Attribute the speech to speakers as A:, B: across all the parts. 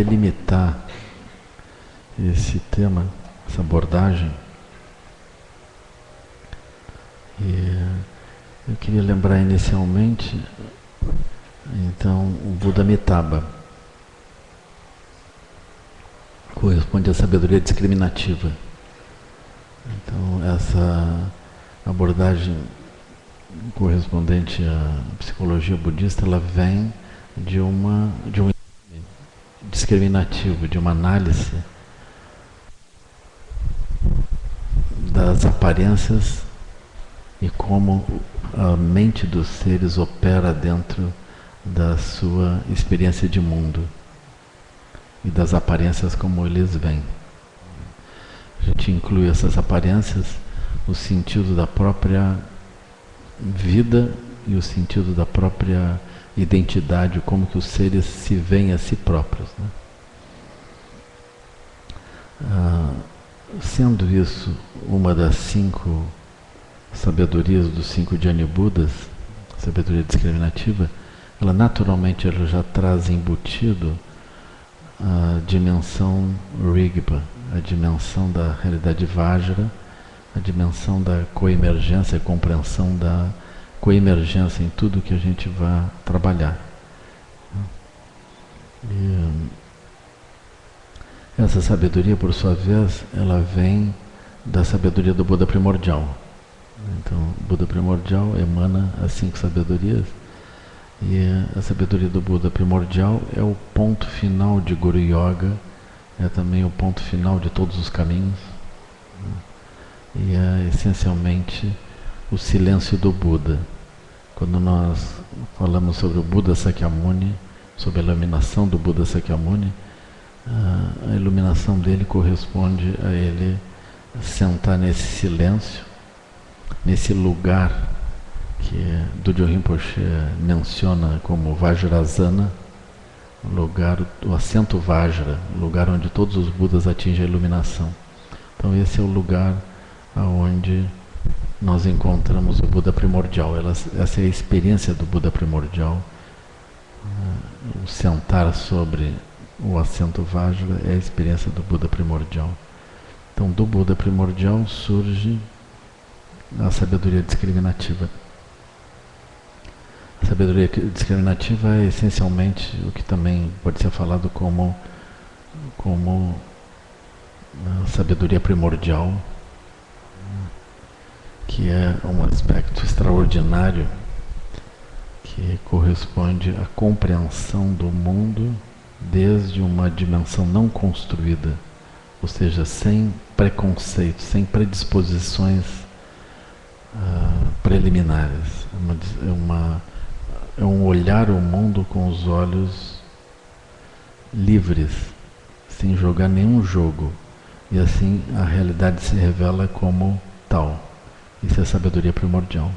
A: delimitar esse tema, essa abordagem. E eu queria lembrar inicialmente, então, o Buda Amitabha corresponde à sabedoria discriminativa. Então, essa abordagem correspondente à psicologia budista, ela vem de um discriminativo, de uma análise das aparências e como a mente dos seres opera dentro da sua experiência de mundo e das aparências como eles vêm. A gente inclui essas aparências no sentido da própria vida e o sentido da própria identidade, como que os seres se veem a si próprios, né? Sendo isso uma das 5 sabedorias dos 5 Jnana Budas, sabedoria discriminativa, ela naturalmente ela já traz embutido a dimensão Rigpa, a dimensão da realidade Vajra, a dimensão da coemergência, a compreensão da coemergência em tudo que a gente vai trabalhar. E essa sabedoria, por sua vez, ela vem da sabedoria do Buda primordial. Então, o Buda primordial emana as 5 sabedorias, e a sabedoria do Buda primordial é o ponto final de Guru Yoga, é também o ponto final de todos os caminhos, e é essencialmente o silêncio do Buda. Quando nós falamos sobre o Buda Sakyamuni, sobre a iluminação do Buda Sakyamuni, a iluminação dele corresponde a ele sentar nesse silêncio, nesse lugar que Dudjom Rinpoche menciona como Vajrasana, o assento Vajra, o lugar onde todos os Budas atingem a iluminação. Então esse é o lugar onde nós encontramos o Buda primordial. Essa é a experiência do Buda primordial. O sentar sobre o assento Vajra é a experiência do Buda primordial. Então, do Buda primordial surge a sabedoria discriminativa. A sabedoria discriminativa é essencialmente o que também pode ser falado como a sabedoria primordial, que é um aspecto extraordinário que corresponde à compreensão do mundo desde uma dimensão não construída, ou seja, sem preconceitos, sem predisposições preliminares. É um olhar o mundo com os olhos livres, sem jogar nenhum jogo, e assim a realidade se revela como tal. Isso é a sabedoria primordial.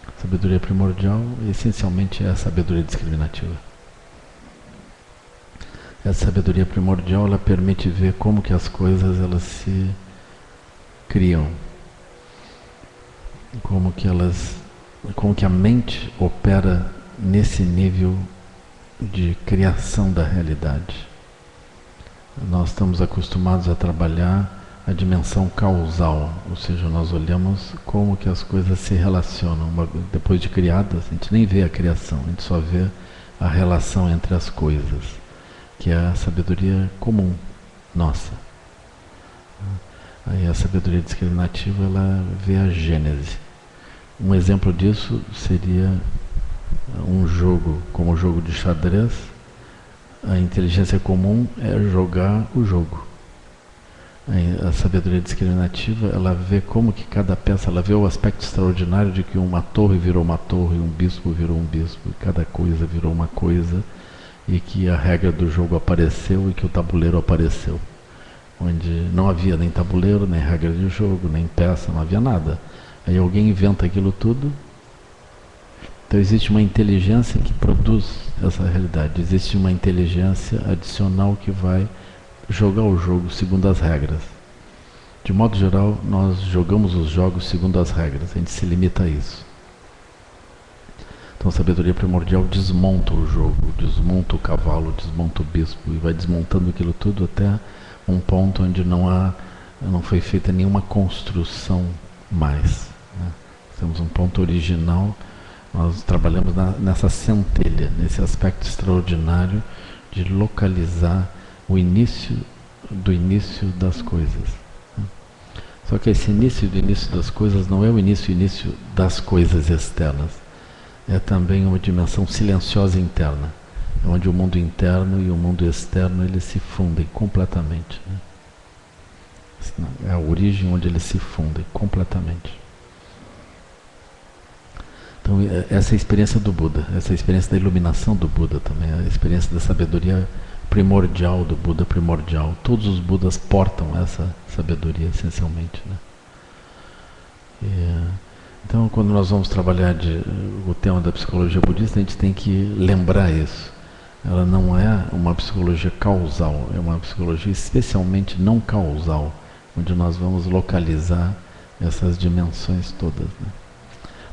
A: A sabedoria primordial essencialmente é a sabedoria discriminativa. Essa sabedoria primordial, ela permite ver como que as coisas elas se criam, como que a mente opera nesse nível de criação da realidade. Nós estamos acostumados a trabalhar a dimensão causal, ou seja, nós olhamos como que as coisas se relacionam. Depois de criadas, a gente nem vê a criação, a gente só vê a relação entre as coisas, que é a sabedoria comum, nossa. Aí a sabedoria discriminativa, ela vê a gênese. Um exemplo disso seria um jogo, como o jogo de xadrez. A inteligência comum é jogar o jogo. Aí a sabedoria discriminativa, ela vê como que cada peça, ela vê o aspecto extraordinário de que uma torre virou uma torre, um bispo virou um bispo, e cada coisa virou uma coisa, e que a regra do jogo apareceu e que o tabuleiro apareceu, onde não havia nem tabuleiro, nem regra de jogo, nem peça, não havia nada. Aí alguém inventa aquilo tudo. Então existe uma inteligência que produz essa realidade, existe uma inteligência adicional que vai jogar o jogo segundo as regras. De modo geral, nós jogamos os jogos segundo as regras, a gente se limita a isso. Então a sabedoria primordial desmonta o jogo, desmonta o cavalo, desmonta o bispo e vai desmontando aquilo tudo até um ponto onde não foi feita nenhuma construção mais, né? Temos um ponto original, nós trabalhamos nessa centelha, nesse aspecto extraordinário de localizar o início do início das coisas, né? Só que esse início do início das coisas não é o início das coisas externas, é também uma dimensão silenciosa interna, onde o mundo interno e o mundo externo eles se fundem completamente, né? É a origem onde eles se fundem completamente. Então essa é a experiência do Buda, essa é a experiência da iluminação do Buda também, a experiência da sabedoria primordial do Buda primordial. Todos os Budas portam essa sabedoria essencialmente, né? Então quando nós vamos trabalhar o tema da psicologia budista, a gente tem que lembrar isso. Ela não é uma psicologia causal, é uma psicologia especialmente não causal, onde nós vamos localizar essas dimensões todas, né?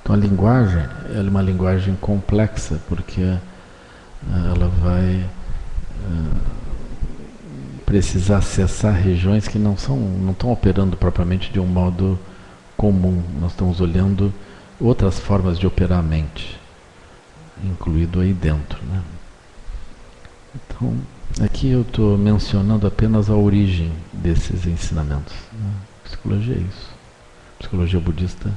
A: Então a linguagem, ela é uma linguagem complexa, porque ela vai precisar acessar regiões que não estão operando propriamente de um modo comum. Nós estamos olhando outras formas de operar a mente, incluído aí dentro, né? Então, aqui eu estou mencionando apenas a origem desses ensinamentos, né? Psicologia é isso. Psicologia budista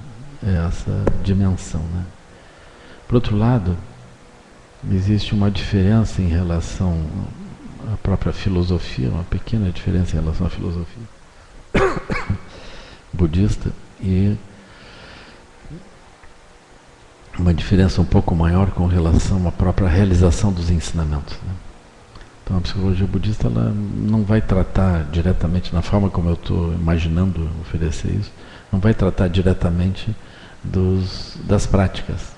A: é essa dimensão, né? Por outro lado, existe uma diferença em relação à própria filosofia, uma pequena diferença em relação à filosofia budista e uma diferença um pouco maior com relação à própria realização dos ensinamentos, né? Então a psicologia budista ela não vai tratar diretamente, na forma como eu estou imaginando oferecer isso, não vai tratar diretamente das práticas,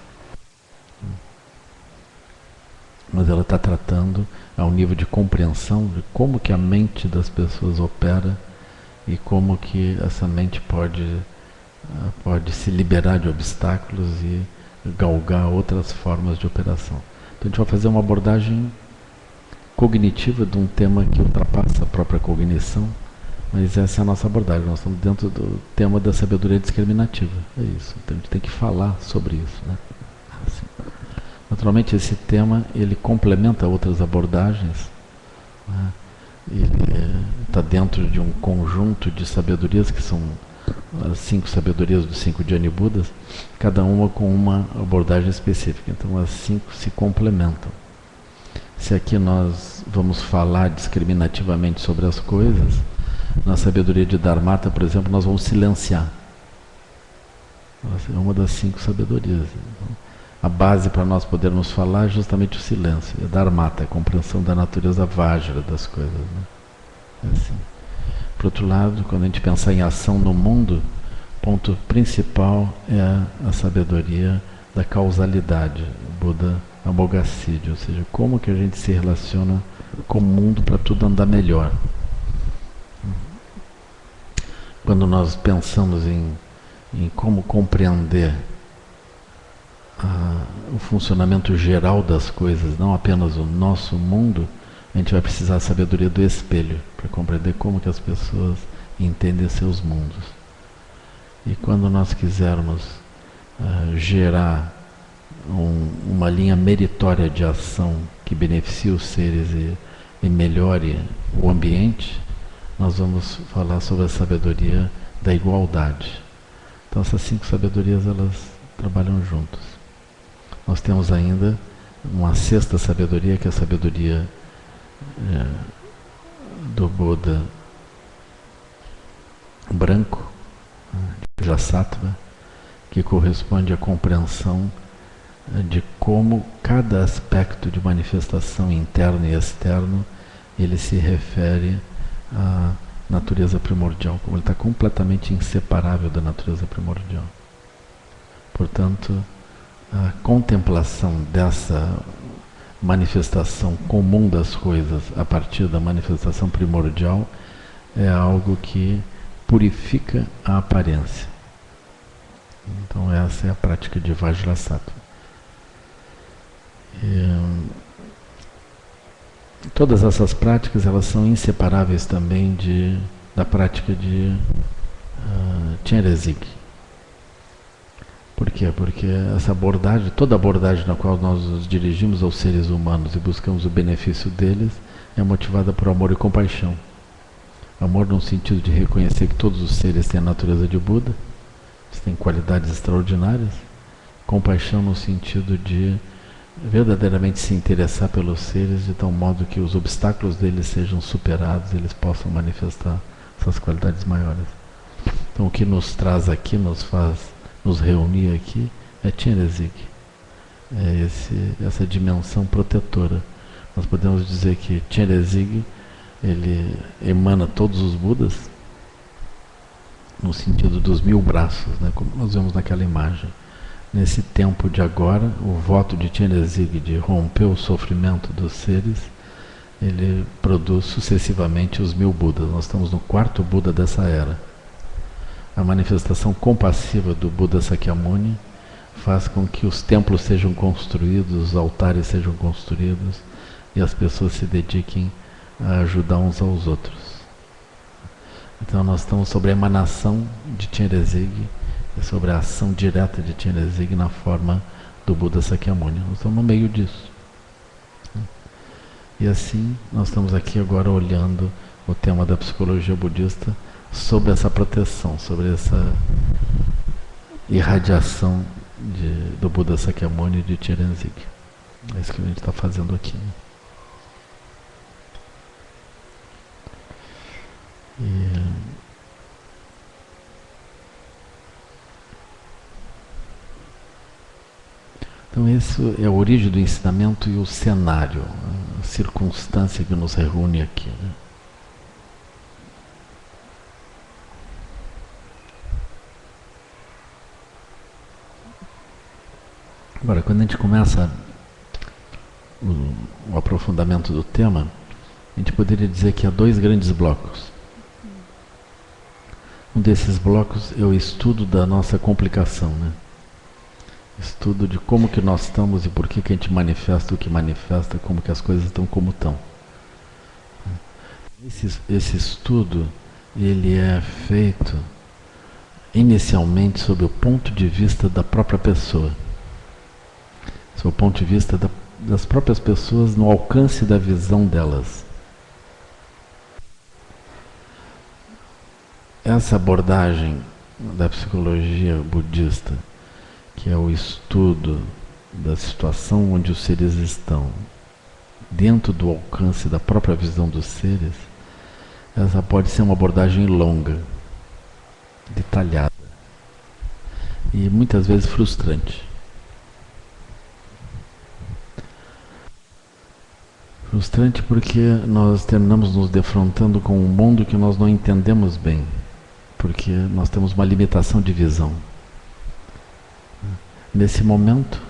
A: mas ela está tratando ao nível de compreensão de como que a mente das pessoas opera e como que essa mente pode se liberar de obstáculos e galgar outras formas de operação. Então a gente vai fazer uma abordagem cognitiva de um tema que ultrapassa a própria cognição, mas essa é a nossa abordagem. Nós estamos dentro do tema da sabedoria discriminativa, é isso. Então a gente tem que falar sobre isso, né? Assim. Naturalmente esse tema ele complementa outras abordagens, né? Ele está dentro de um conjunto de sabedorias que são as 5 sabedorias dos 5 Dhyani Budas, cada uma com uma abordagem específica. Então as 5 se complementam. Se aqui nós vamos falar discriminativamente sobre as coisas, na sabedoria de Dharmata, por exemplo, nós vamos silenciar. É uma das 5 sabedorias. Então, a base para nós podermos falar é justamente o silêncio. É Dharmata, a compreensão da natureza Vajra das coisas, né? É assim. Por outro lado, quando a gente pensar em ação no mundo, o ponto principal é a sabedoria da causalidade, o Buda Amoghasiddhi, ou seja, como que a gente se relaciona com o mundo para tudo andar melhor. Quando nós pensamos em como compreender o funcionamento geral das coisas, não apenas o nosso mundo, a gente vai precisar da sabedoria do espelho para compreender como que as pessoas entendem seus mundos. E quando nós quisermos gerar uma linha meritória de ação que beneficie os seres e melhore o ambiente, nós vamos falar sobre a sabedoria da igualdade. Então essas 5 sabedorias elas trabalham juntas. Nós temos ainda uma 6ª sabedoria, que é a sabedoria do Buda branco, Jasattva, que corresponde à compreensão de como cada aspecto de manifestação interno e externo ele se refere à natureza primordial, como ele está completamente inseparável da natureza primordial. Portanto, a contemplação dessa manifestação comum das coisas a partir da manifestação primordial é algo que purifica a aparência. Então essa é a prática de Vajrasattva. Todas essas práticas, elas são inseparáveis também da prática de Chenrezig. Por quê? Porque essa abordagem, toda abordagem na qual nós nos dirigimos aos seres humanos e buscamos o benefício deles, é motivada por amor e compaixão. Amor no sentido de reconhecer que todos os seres têm a natureza de Buda, eles têm qualidades extraordinárias. Compaixão no sentido de verdadeiramente se interessar pelos seres de tal modo que os obstáculos deles sejam superados e eles possam manifestar essas qualidades maiores. Então o que nos traz aqui, nos faz nos reunir aqui, é Chenrezig. É essa dimensão protetora. Nós podemos dizer que Chenrezig, ele emana todos os Budas, no sentido dos 1000 braços, né, como nós vemos naquela imagem. Nesse tempo de agora, o voto de Chenrezig de romper o sofrimento dos seres, ele produz sucessivamente os 1000 Budas. Nós estamos no 4º Buda dessa era. A manifestação compassiva do Buda Sakyamuni faz com que os templos sejam construídos, os altares sejam construídos e as pessoas se dediquem a ajudar uns aos outros. Então nós estamos sobre a emanação de Chenrezig, sobre a ação direta de Chenrezig na forma do Buda Sakyamuni. Nós estamos no meio disso. E assim, nós estamos aqui agora olhando o tema da psicologia budista sobre essa proteção, sobre essa irradiação do Buda Sakyamuni e de Chenrezig. É isso que a gente está fazendo aqui. Então isso é a origem do ensinamento e o cenário, a circunstância que nos reúne aqui, né? Agora, quando a gente começa o aprofundamento do tema, a gente poderia dizer que há 2 grandes blocos. Um desses blocos é o estudo da nossa complicação, né? Estudo de como que nós estamos e por que a gente manifesta o que manifesta, como que as coisas estão como estão. Esse estudo, ele é feito inicialmente sob o ponto de vista da própria pessoa. Sob o ponto de vista das próprias pessoas no alcance da visão delas. Essa abordagem da psicologia budista, que é o estudo da situação onde os seres estão, dentro do alcance da própria visão dos seres, essa pode ser uma abordagem longa, detalhada e muitas vezes frustrante. Frustrante porque nós terminamos nos defrontando com um mundo que nós não entendemos bem, porque nós temos uma limitação de visão. Nesse momento,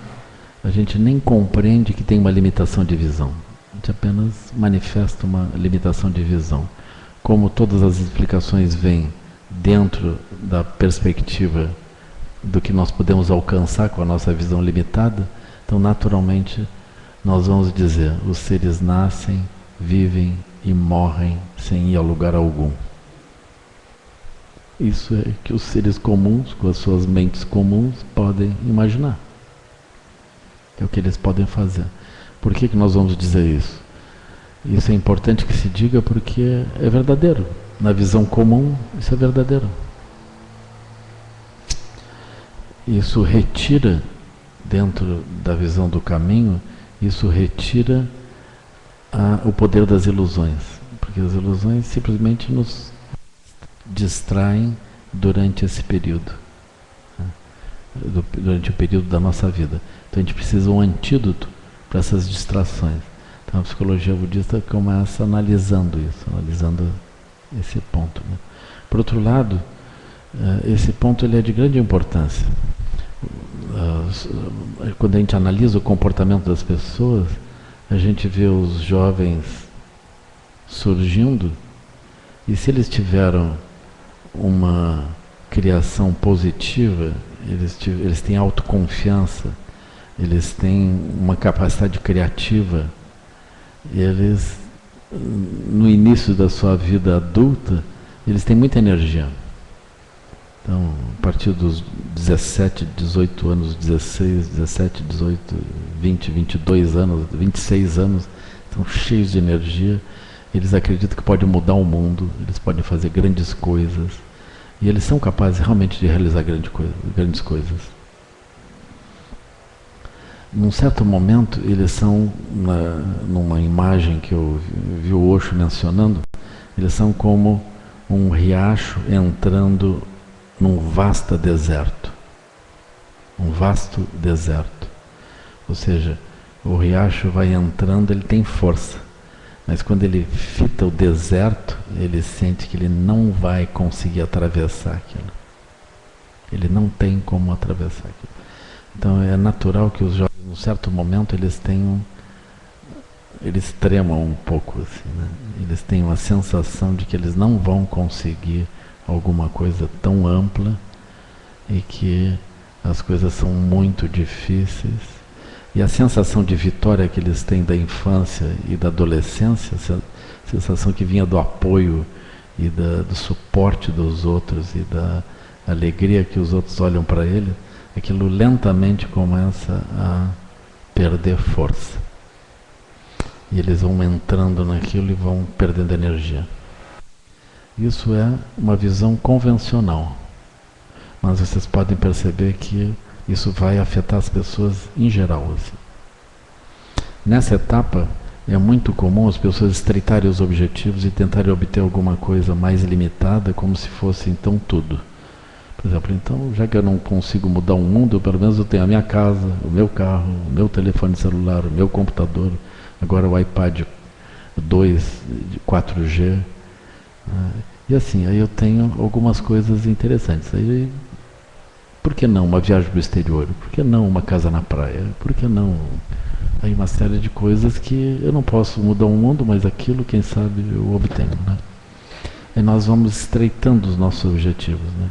A: a gente nem compreende que tem uma limitação de visão. A gente apenas manifesta uma limitação de visão. Como todas as explicações vêm dentro da perspectiva do que nós podemos alcançar com a nossa visão limitada, então naturalmente nós vamos dizer, os seres nascem, vivem e morrem sem ir a lugar algum. Isso é que os seres comuns, com as suas mentes comuns, podem imaginar. É o que eles podem fazer. Por que nós vamos dizer isso? Isso é importante que se diga porque é verdadeiro. Na visão comum, isso é verdadeiro. Isso retira, dentro da visão do caminho, isso retira o poder das ilusões. Porque as ilusões simplesmente nos distraem durante esse período, né? Durante o período da nossa vida. Então a gente precisa de um antídoto para essas distrações. Então a psicologia budista começa analisando isso, analisando esse ponto, né? Por outro lado, esse ponto ele é de grande importância. Quando a gente analisa o comportamento das pessoas, a gente vê os jovens surgindo, e se eles tiveram uma criação positiva, eles têm autoconfiança, eles têm uma capacidade criativa, eles, no início da sua vida adulta, eles têm muita energia. Então, a partir dos 17, 18 anos, 16, 17, 18, 20, 22 anos, 26 anos, estão cheios de energia. Eles acreditam que podem mudar o mundo, eles podem fazer grandes coisas. E eles são capazes realmente de realizar grandes coisas. Num certo momento, eles são, numa imagem que eu vi o Osho mencionando, eles são como um riacho entrando num vasto deserto. Um vasto deserto. Ou seja, o riacho vai entrando, ele tem força. Mas quando ele fita o deserto, ele sente que ele não vai conseguir atravessar aquilo. Ele não tem como atravessar aquilo. Então é natural que os jovens, num certo momento, eles tremam um pouco, assim, né? Eles têm uma sensação de que eles não vão conseguir alguma coisa tão ampla e que as coisas são muito difíceis. E a sensação de vitória que eles têm da infância e da adolescência, a sensação que vinha do apoio e do suporte dos outros e da alegria que os outros olham para ele, aquilo lentamente começa a perder força. E eles vão entrando naquilo e vão perdendo energia. Isso é uma visão convencional. Mas vocês podem perceber que isso vai afetar as pessoas em geral. Assim. Nessa etapa, é muito comum as pessoas estreitarem os objetivos e tentarem obter alguma coisa mais limitada, como se fosse então tudo. Por exemplo, então, já que eu não consigo mudar o mundo, pelo menos eu tenho a minha casa, o meu carro, o meu telefone celular, o meu computador, agora o iPad 2 de 4G. E assim, aí eu tenho algumas coisas interessantes. Aí, por que não uma viagem para o exterior? Por que não uma casa na praia? Por que não? Aí uma série de coisas que eu não posso mudar o mundo, mas aquilo, quem sabe, eu obtenho. Né? Aí nós vamos estreitando os nossos objetivos. Né?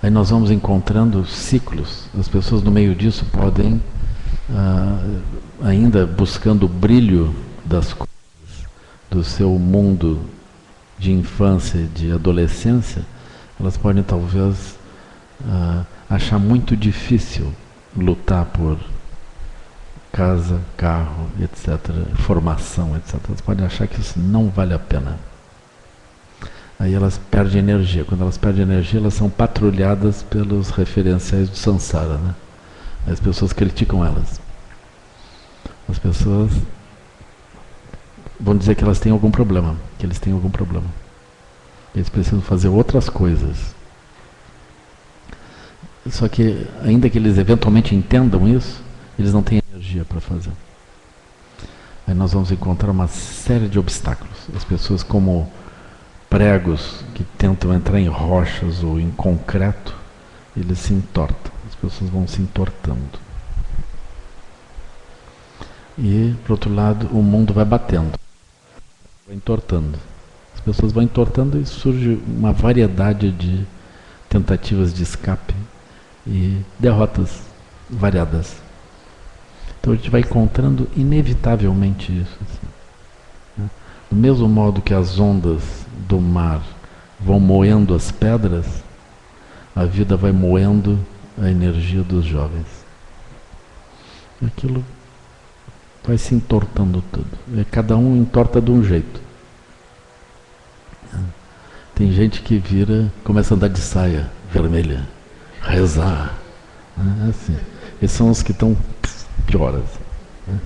A: Aí nós vamos encontrando ciclos. As pessoas no meio disso podem, ainda buscando o brilho das coisas, do seu mundo de infância e de adolescência, elas podem talvez achar muito difícil lutar por casa, carro, etc., formação, etc. Elas podem achar que isso não vale a pena. Aí elas perdem energia. Quando elas perdem energia, elas são patrulhadas pelos referenciais do Sansara. Né? As pessoas criticam elas. As pessoas vão dizer que elas têm algum problema, que eles têm algum problema. Eles precisam fazer outras coisas. Só que, ainda que eles eventualmente entendam isso, eles não têm energia para fazer. Aí nós vamos encontrar uma série de obstáculos. As pessoas, como pregos que tentam entrar em rochas ou em concreto, eles se entortam. As pessoas vão se entortando. E, por outro lado, o mundo vai batendo, vai entortando. As pessoas vão entortando e surge uma variedade de tentativas de escape e derrotas variadas. Então a gente vai encontrando inevitavelmente isso. Assim, né? Do mesmo modo que as ondas do mar vão moendo as pedras, a vida vai moendo a energia dos jovens. Aquilo vai se entortando tudo. Cada um entorta de um jeito. Tem gente que começa a andar de saia vermelha, rezar. Assim. Esses são os que estão piores. Né?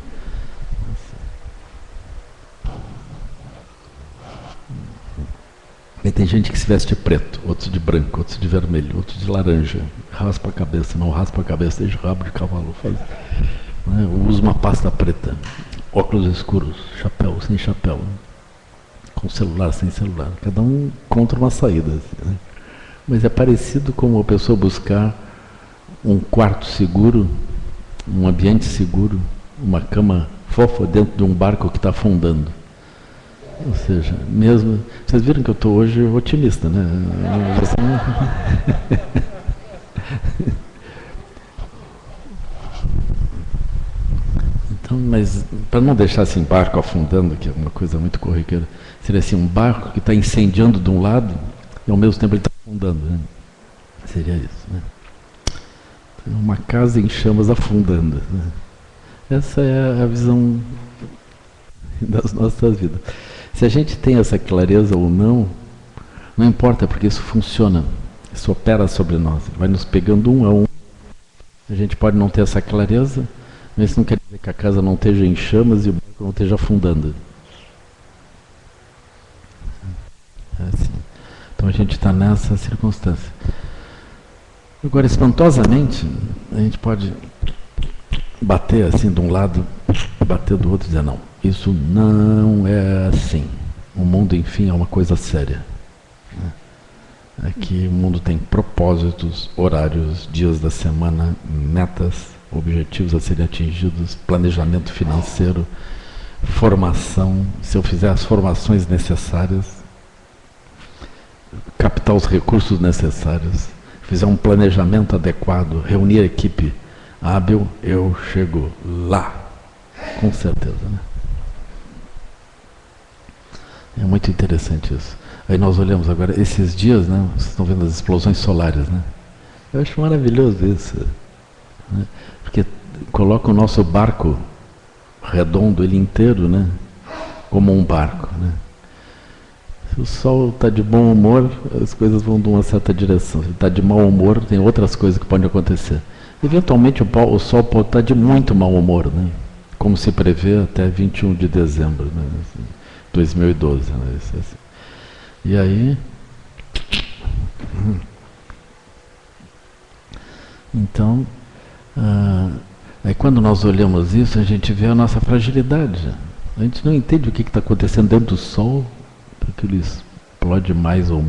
A: E tem gente que se veste de preto, outros de branco, outros de vermelho, outros de laranja. Raspa a cabeça, não raspa a cabeça, deixa o rabo de cavalo. Né? Usa uma pasta preta, óculos escuros, chapéu, sem chapéu, com celular, sem celular. Cada um encontra uma saída. Assim, né? Mas é parecido com a pessoa buscar um quarto seguro, um ambiente seguro, uma cama fofa dentro de um barco que está afundando. Ou seja, mesmo... Vocês viram que eu estou hoje otimista, né? Mas para não deixar assim barco afundando, que é uma coisa muito corriqueira, seria assim um barco que está incendiando de um lado e ao mesmo tempo ele está afundando, né? Seria isso, né? Uma casa em chamas afundando, né? Essa é a visão das nossas vidas. Se a gente tem essa clareza ou não, não importa, porque isso funciona, isso opera sobre nós, vai nos pegando um a um. A gente pode não ter essa clareza, mas isso não quer dizer que a casa não esteja em chamas e o barco não esteja afundando. É assim. Então a gente está nessa circunstância. Agora, espantosamente, a gente pode bater assim de um lado, bater do outro e dizer, não, isso não é assim. O mundo, enfim, é uma coisa séria. Aqui o mundo tem propósitos, horários, dias da semana, metas, objetivos a serem atingidos, planejamento financeiro, formação, se eu fizer as formações necessárias, captar os recursos necessários, fizer um planejamento adequado, reunir a equipe hábil, eu chego lá, com certeza, né? É muito interessante isso. Aí nós olhamos agora, esses dias, né, vocês estão vendo as explosões solares, né? Eu acho maravilhoso isso, né? Porque coloca o nosso barco redondo, ele inteiro, né, como um barco, né? Se o sol está de bom humor, as coisas vão de uma certa direção. Se está de mau humor, tem outras coisas que podem acontecer. Eventualmente o sol pode estar de muito mau humor, né? Como se prevê até 21 de dezembro, né? 2012, né? Assim. E aí, então, aí quando nós olhamos isso, a gente vê a nossa fragilidade. A gente não entende o que está acontecendo dentro do Sol, aquilo explode mais ou menos.